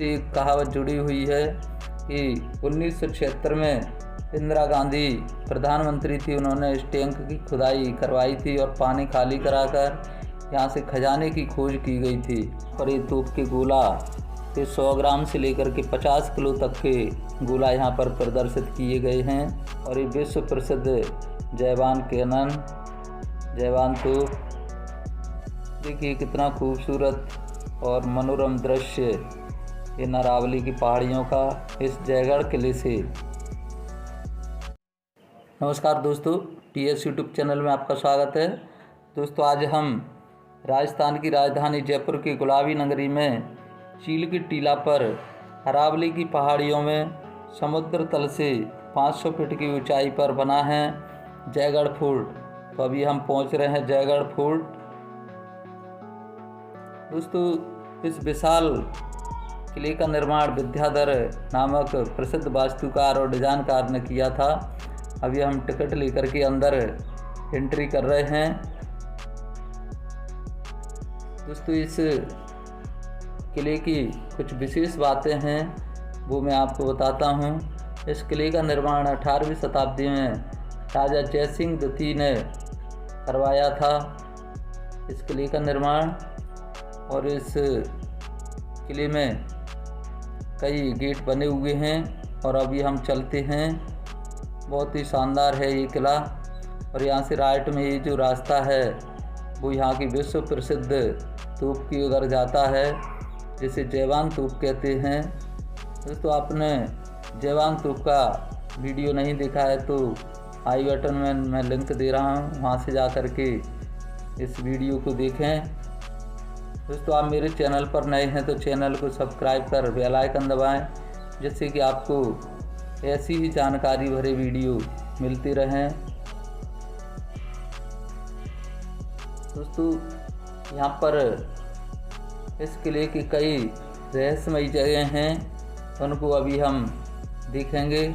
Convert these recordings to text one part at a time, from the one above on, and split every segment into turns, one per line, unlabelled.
से एक कहावत जुड़ी हुई है कि 1976 में इंदिरा गांधी प्रधानमंत्री थी। उन्होंने इस टैंक की खुदाई करवाई थी और पानी खाली कराकर यहाँ से खजाने की खोज की गई थी। और ये तोप के गोला ये 100 ग्राम से लेकर के 50 किलो तक के गोला यहाँ पर प्रदर्शित किए गए हैं। और ये विश्व प्रसिद्ध जयवान कैनन जयवान तोप, देखिए कितना खूबसूरत और मनोरम दृश्य ये अरावली की पहाड़ियों का इस जयगढ़ किले से। नमस्कार दोस्तों, TS यूट्यूब चैनल में आपका स्वागत है। दोस्तों, आज हम राजस्थान की राजधानी जयपुर की गुलाबी नगरी में चील की टीला पर अरावली की पहाड़ियों में समुद्र तल से 500 फीट की ऊंचाई पर बना है जयगढ़ फोर्ट। तो अभी हम पहुंच रहे हैं जयगढ़ फोर्ट। दोस्तों, इस विशाल किले का निर्माण विद्याधर नामक प्रसिद्ध वास्तुकार और डिजाइनकार ने किया था। अभी हम टिकट लेकर के अंदर एंट्री कर रहे हैं। दोस्तों, इस किले की कुछ विशेष बातें हैं वो मैं आपको बताता हूँ। इस किले का निर्माण 18वीं शताब्दी में राजा जयसिंह द्वितीय ने करवाया था इस किले का निर्माण। और इस किले में कई गेट बने हुए हैं और अभी हम चलते हैं। बहुत ही शानदार है ये किला। और यहाँ से राइट में ये जो रास्ता है वो यहाँ की विश्व प्रसिद्ध तोप की उधर जाता है, जिसे जयवान तोप कहते हैं। दोस्तों, आपने जयवान तोप का वीडियो नहीं देखा है तो आई बटन में मैं लिंक दे रहा हूँ, वहाँ से जा कर के इस वीडियो को देखें। दोस्तों, आप मेरे चैनल पर नए हैं तो चैनल को सब्सक्राइब कर बेल आइकन दबाएं, जिससे कि आपको ऐसी ही जानकारी भरे वीडियो मिलते रहें। दोस्तों, यहाँ पर इस किले की कई रहस्यमयी जगह हैं, उनको अभी हम देखेंगे।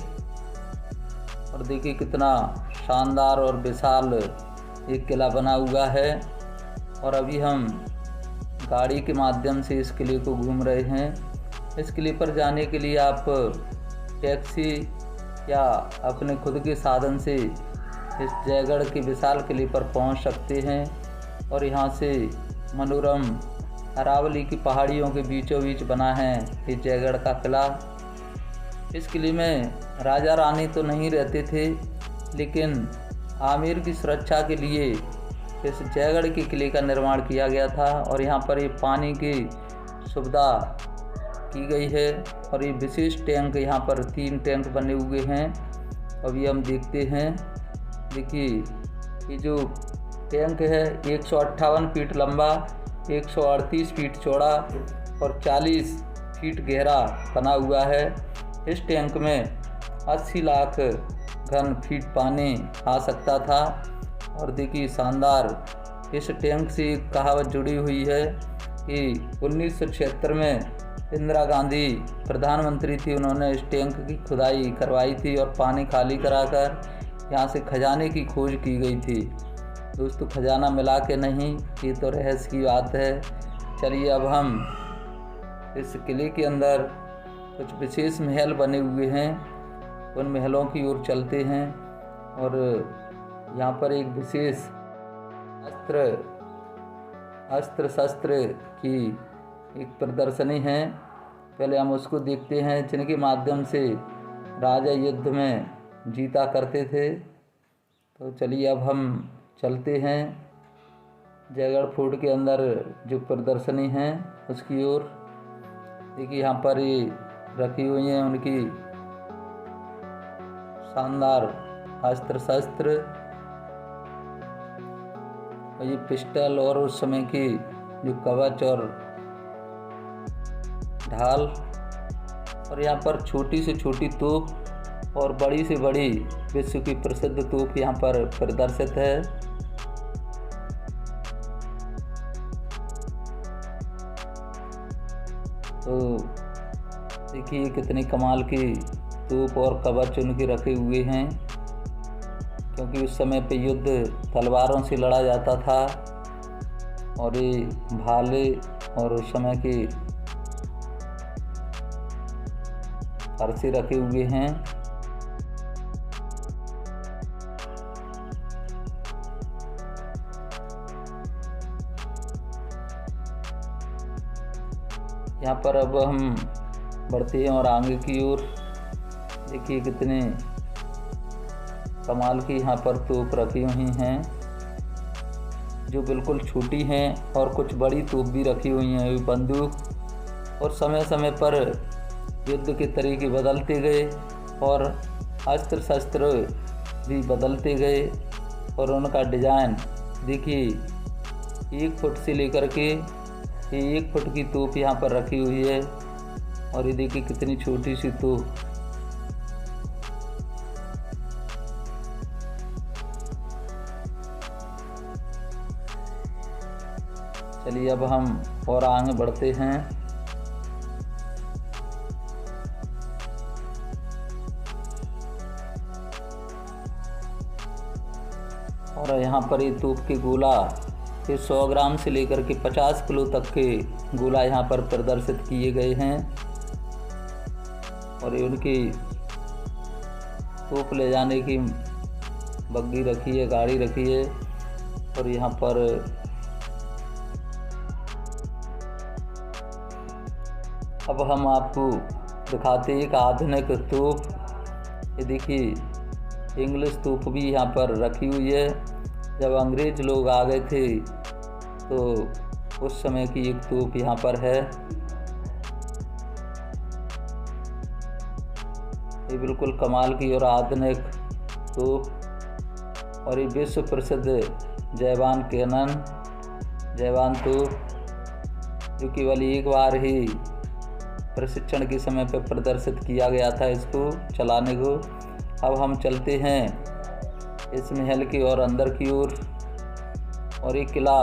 और देखिए कितना शानदार और विशाल एक किला बना हुआ है। और अभी हम गाड़ी के माध्यम से इस किले को घूम रहे हैं। इस किले पर जाने के लिए आप टैक्सी या अपने खुद के साधन से इस जयगढ़ के विशाल किले पर पहुंच सकते हैं। और यहाँ से मनोरम अरावली की पहाड़ियों के बीचों बीच बना है ये जयगढ़ का किला। इस किले में राजा रानी तो नहीं रहते थे, लेकिन आमेर की सुरक्षा के लिए इस जयगढ़ के किले का निर्माण किया गया था। और यहाँ पर ये पानी की सुविधा की गई है। और ये विशेष टैंक यहाँ पर 3 टैंक बने हुए हैं। अभी हम देखते हैं। देखिए ये जो टैंक है 158 फीट लंबा, 138 फीट चौड़ा और 40 फीट गहरा बना हुआ है। इस टैंक में 80 लाख घन फीट पानी आ सकता था। और देखिए शानदार इस टैंक से एक कहावत जुड़ी हुई है कि 1976 में इंदिरा गांधी प्रधानमंत्री थी। उन्होंने इस टैंक की खुदाई करवाई थी और पानी खाली कराकर यहाँ से खजाने की खोज की गई थी। दोस्तों, खजाना मिला के नहीं, ये तो रहस्य की बात है। चलिए अब हम इस किले के अंदर कुछ विशेष महल बने हुए हैं, उन महलों की ओर चलते हैं। और यहाँ पर एक विशेष अस्त्र शस्त्र की एक प्रदर्शनी है। पहले हम उसको देखते हैं, जिनके माध्यम से राजा युद्ध में जीता करते थे। तो चलिए अब हम चलते हैं जयगढ़ फोर्ट के अंदर जो प्रदर्शनी है उसकी ओर। देखिए यहाँ पर ये रखी हुई हैं उनकी शानदार अस्त्र शस्त्र, और ये पिस्टल और उस समय की जो कवच और ढाल। और यहाँ पर छोटी से छोटी तोप और बड़ी से बड़ी विश्व की प्रसिद्ध तोप यहाँ पर प्रदर्शित है। तो देखिए कितनी कमाल की तोप और कवच उनके रखे हुए हैं, क्योंकि उस समय पे युद्ध तलवारों से लड़ा जाता था। और ये भाले और उस समय की फरसे रखे हुए हैं। यहाँ पर अब हम बढ़ते हैं और आगे की ओर। देखिए कितने कमाल की यहाँ पर तोप रखी हुई हैं, जो बिल्कुल छोटी हैं, और कुछ बड़ी तोप भी रखी हुई हैं, बंदूक। और समय समय पर युद्ध के तरीके बदलते गए और अस्त्र शस्त्र भी बदलते गए, और उनका डिज़ाइन देखिए 1 फुट से लेकर के 1 फुट की तोप यहाँ पर रखी हुई है। और ये देखिए कितनी छोटी सी तोप। चलिए अब हम और आगे बढ़ते हैं। और यहाँ पर ये तोप के गोला ये 100 ग्राम से लेकर के 50 किलो तक के गोला यहाँ पर प्रदर्शित किए गए हैं। और ये उनकी तोप ले जाने की बग्गी रखी है, गाड़ी रखी है। और यहाँ पर अब हम आपको दिखाते हैं एक आधुनिक तोप। ये देखिए इंग्लिश तोप भी यहाँ पर रखी हुई है। जब अंग्रेज लोग आ गए थे तो उस समय की एक तोप यहाँ पर है। ये बिल्कुल कमाल की और आधुनिक तोप। और ये विश्व प्रसिद्ध जयवान कैनन जयवान तोप, जो केवल एक बार ही प्रशिक्षण के समय पर प्रदर्शित किया गया था इसको चलाने को। अब हम चलते हैं इस महल की और अंदर की ओर। और ये किला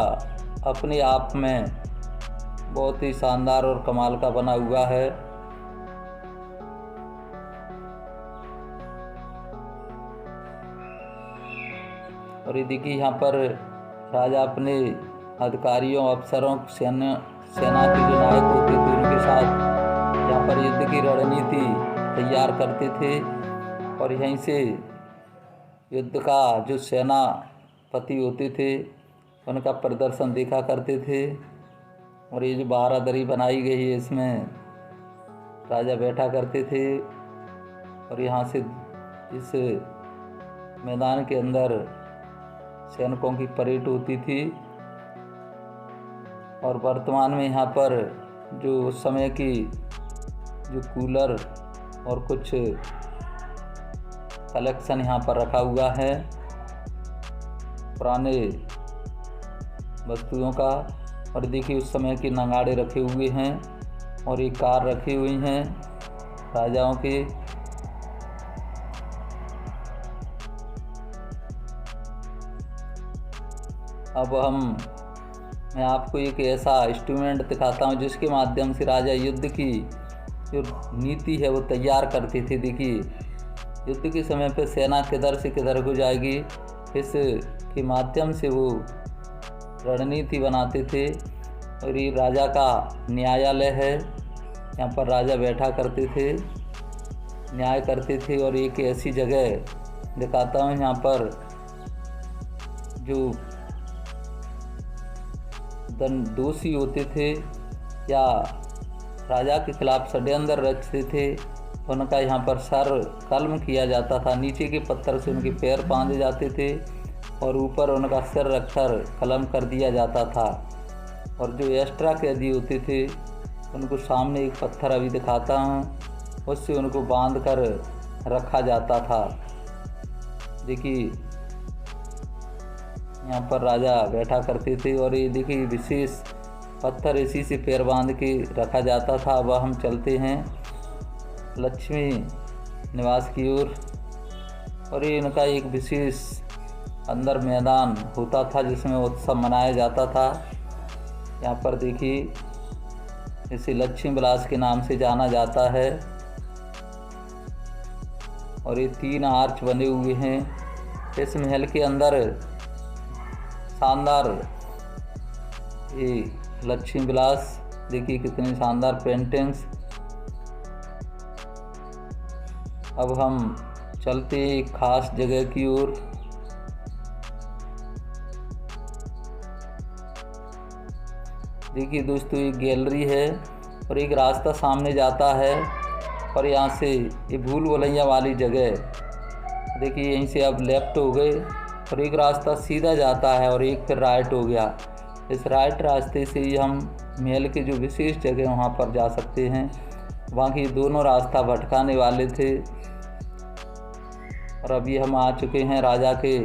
अपने आप में बहुत ही शानदार और कमाल का बना हुआ है। और ये देखिए यहाँ पर राजा अपने अधिकारियों, अफसरों, सेना के जो नायक होते थे उनके साथ यहाँ पर युद्ध की रणनीति तैयार करते थे। और यहीं से युद्ध का जो सेनापति होते थे उनका प्रदर्शन देखा करते थे। और ये जो बारादरी बनाई गई है इसमें राजा बैठा करते थे। और यहाँ से इस मैदान के अंदर सैनिकों की परेड होती थी। और वर्तमान में यहाँ पर जो उस समय की जो कूलर और कुछ कलेक्शन यहाँ पर रखा हुआ है पुराने वस्तुओं का। और देखिए उस समय के नगाड़े रखे हुए हैं और एक कार रखी हुई हैं राजाओं के। अब मैं आपको एक ऐसा इंस्ट्रूमेंट दिखाता हूँ जिसके माध्यम से राजा युद्ध की जो नीति है वो तैयार करते थे। देखिए युद्ध के समय पे सेना किधर से किधर को जाएगी, इस के माध्यम से वो रणनीति बनाते थे। और ये राजा का न्यायालय है, यहाँ पर राजा बैठा करते थे, न्याय करते थे। और एक ऐसी जगह दिखाता हूँ यहाँ पर जो दोषी होते थे या राजा के खिलाफ षड्यंत्र रचते थे, उनका यहाँ पर सर कलम किया जाता था। नीचे के पत्थर से उनके पैर बांधे जाते थे और ऊपर उनका सिर रखकर कलम कर दिया जाता था। और जो एक्स्ट्रा कैदी होते थे उनको सामने एक पत्थर अभी दिखाता हूँ, उससे उनको बांध कर रखा जाता था। देखिए यहाँ पर राजा बैठा करते थे और ये देखिए विशेष पत्थर इसी से पैर बांध के रखा जाता था। अब हम चलते हैं लक्ष्मी निवास की ओर। और ये इनका एक विशेष अंदर मैदान होता था जिसमें उत्सव मनाया जाता था। यहाँ पर देखिए इसे लक्ष्मी विलास के नाम से जाना जाता है। और ये 3 आर्च बने हुए हैं इस महल के अंदर। शानदार ये लक्ष्मी विलास, देखिए कितनी शानदार पेंटिंग्स। अब हम चलते एक खास जगह की ओर। देखिए दोस्तों, एक गैलरी है और एक रास्ता सामने जाता है और यहाँ से ये भूल भुलैया वाली जगह, देखिए यहीं से अब लेफ़्ट हो गए और एक रास्ता सीधा जाता है और एक फिर राइट हो गया। इस राइट रास्ते से ही हम महल के जो विशेष जगह वहाँ पर जा सकते हैं। बाकी दोनों रास्ता भटकाने वाले थे और अभी हम आ चुके हैं राजा के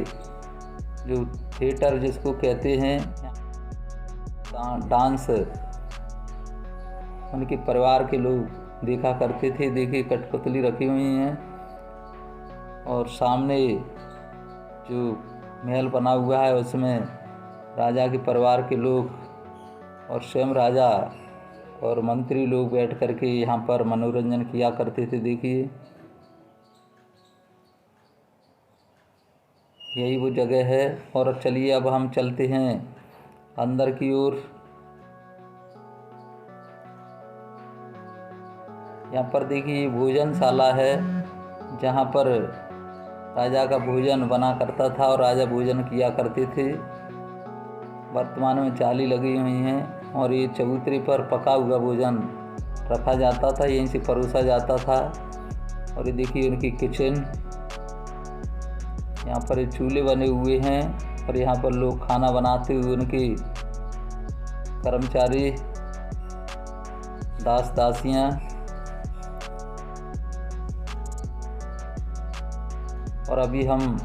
जो थिएटर जिसको कहते हैं, डांस उनके परिवार के लोग देखा करते थे। देखिए कठपुतली रखी हुई हैं और सामने जो महल बना हुआ है उसमें राजा के परिवार के लोग और स्वयं राजा और मंत्री लोग बैठ कर के यहाँ पर मनोरंजन किया करते थे। देखिए यही वो जगह है। और चलिए अब हम चलते हैं अंदर की ओर। यहाँ पर देखिए भोजनशाला है जहाँ पर राजा का भोजन बना करता था और राजा भोजन किया करते थे। वर्तमान में जाली लगी हुई हैं और ये चबूतरे पर पका हुआ भोजन रखा जाता था, यहीं से परोसा जाता था। और ये देखिए उनकी किचन, यहाँ पर चूल्हे बने हुए हैं और यहाँ पर लोग खाना बनाते हुए उनके कर्मचारी दास दासियाँ। और अभी हम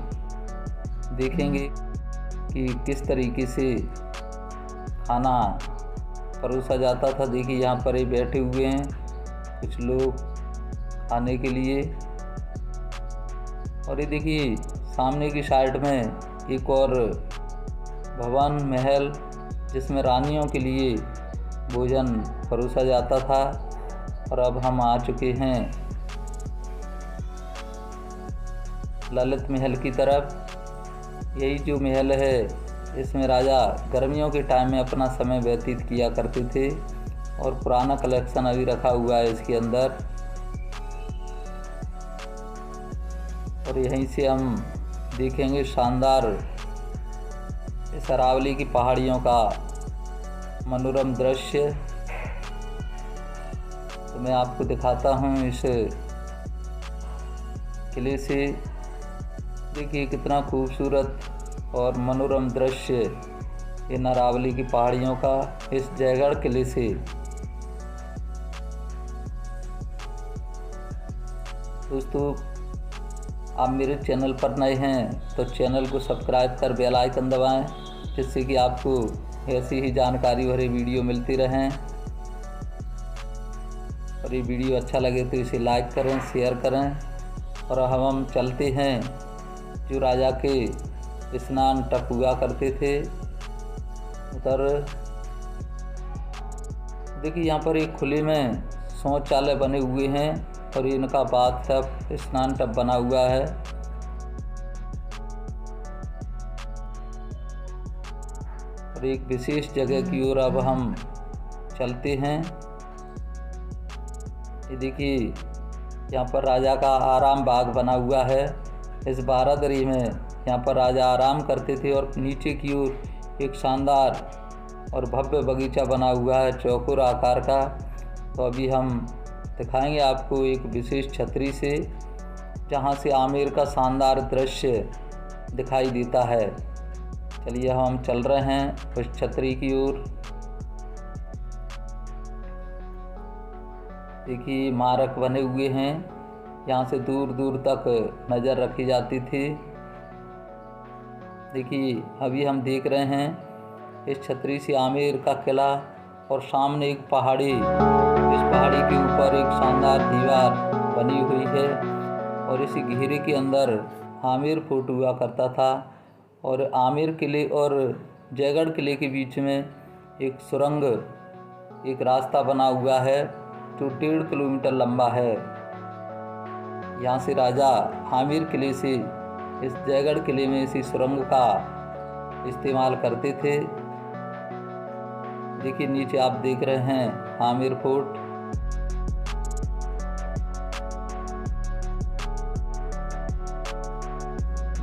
देखेंगे कि किस तरीके से खाना परोसा जाता था। देखिए यहाँ पर ये बैठे हुए हैं कुछ लोग खाने के लिए। और ये देखिए सामने की साइड में एक और भवन महल जिसमें रानियों के लिए भोजन परोसा जाता था। और अब हम आ चुके हैं ललित महल की तरफ। यही जो महल है इसमें राजा गर्मियों के टाइम में अपना समय व्यतीत किया करते थे और पुराना कलेक्शन अभी रखा हुआ है इसके अंदर। और यहीं से हम देखेंगे शानदार इस अरावली की पहाड़ियों का मनोरम दृश्य। तो मैं आपको दिखाता हूँ इस किले से। देखिए कितना खूबसूरत और मनोरम दृश्य इन अरावली की पहाड़ियों का इस जयगढ़ किले से। दोस्तों, आप मेरे चैनल पर नए हैं तो चैनल को सब्सक्राइब कर बेल आइकन दबाएं, जिससे कि आपको ऐसी ही जानकारी भरे वीडियो मिलती रहें। और ये वीडियो अच्छा लगे तो इसे लाइक करें, शेयर करें। और हम चलते हैं जो राजा के स्नान टप हुआ करते थे उधर। देखिए यहाँ पर एक खुले में शौचालय बने हुए हैं और इनका बाथ टब, स्नान टब बना हुआ है। और एक विशेष जगह की ओर अब हम चलते हैं। ये देखिए यहाँ पर राजा का आराम बाग बना हुआ है। इस बारादरी में यहाँ पर राजा आराम करते थे। और नीचे की ओर एक शानदार और भव्य बगीचा बना हुआ है चौकोर आकार का। तो अभी हम दिखाएंगे आपको एक विशेष छतरी से, जहाँ से आमेर का शानदार दृश्य दिखाई देता है। चलिए हम चल रहे हैं उस छतरी की ओर। देखिए मारक बने हुए हैं, यहाँ से दूर दूर तक नज़र रखी जाती थी। देखिए अभी हम देख रहे हैं इस छतरी से आमेर का किला और सामने एक पहाड़ी, इस पहाड़ी के ऊपर एक शानदार दीवार बनी हुई है। और इस घेरे के अंदर आमेर फोर्ट हुआ करता था। और आमेर किले और जयगढ़ किले के बीच में एक सुरंग, एक रास्ता बना हुआ है जो 1.5 किलोमीटर लंबा है। यहाँ से राजा आमेर किले से इस जयगढ़ किले में इसी सुरंग का इस्तेमाल करते थे। देखिए नीचे आप देख रहे हैं आमेर फोर्ट।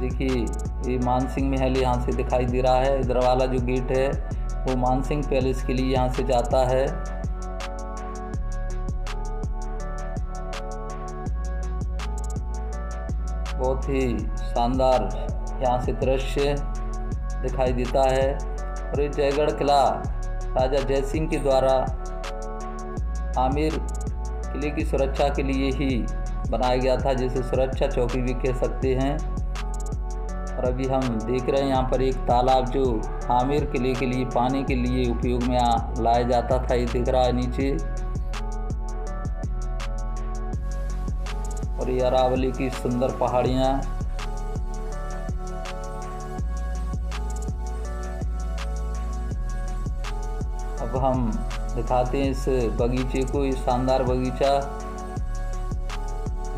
देखिए ये मानसिंह महल यहाँ से दिखाई दे रहा है। इधर वाला जो गेट है वो मानसिंह पैलेस के लिए यहाँ से जाता है। बहुत ही शानदार यहाँ से दृश्य दिखाई देता है। और ये जयगढ़ किला राजा जयसिंह के द्वारा आमेर किले की सुरक्षा के लिए ही बनाया गया था, जिसे सुरक्षा चौकी भी कह सकते हैं। और अभी हम देख रहे हैं यहाँ पर एक तालाब जो आमेर किले के लिए पानी के लिए उपयोग में लाया जाता था, ये दिख रहा है नीचे। और ये अरावली की सुंदर पहाड़ियाँ। अब हम दिखाते हैं इस बगीचे को, ये शानदार बगीचा।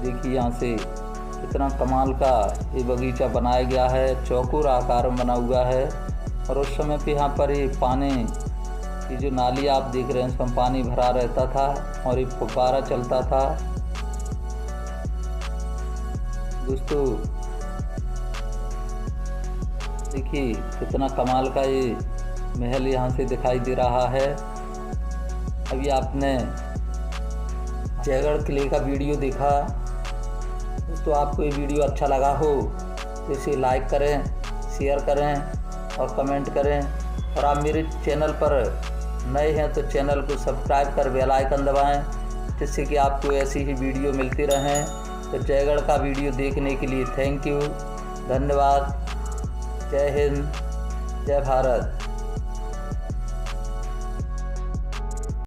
देखिए यहाँ से कितना कमाल का ये बगीचा बनाया गया है, चौकोर आकार में बना हुआ है। और उस समय पे यहाँ पर ये पानी की जो नाली आप देख रहे हैं उसमें पानी भरा रहता था और ये फुब्बारा चलता था। दोस्तों देखिए कितना कमाल का ये महल यहाँ से दिखाई दे रहा है। अभी आपने जयगढ़ किले का वीडियो देखा। दोस्तों आपको ये वीडियो अच्छा लगा हो तो इसे लाइक करें, शेयर करें और कमेंट करें। और आप मेरे चैनल पर नए हैं तो चैनल को सब्सक्राइब कर बेल आइकन दबाएं, जिससे कि आपको ऐसी ही वीडियो मिलती रहें। तो जयगढ़ का वीडियो देखने के लिए थैंक यू, धन्यवाद। जय हिंद, जय भारत।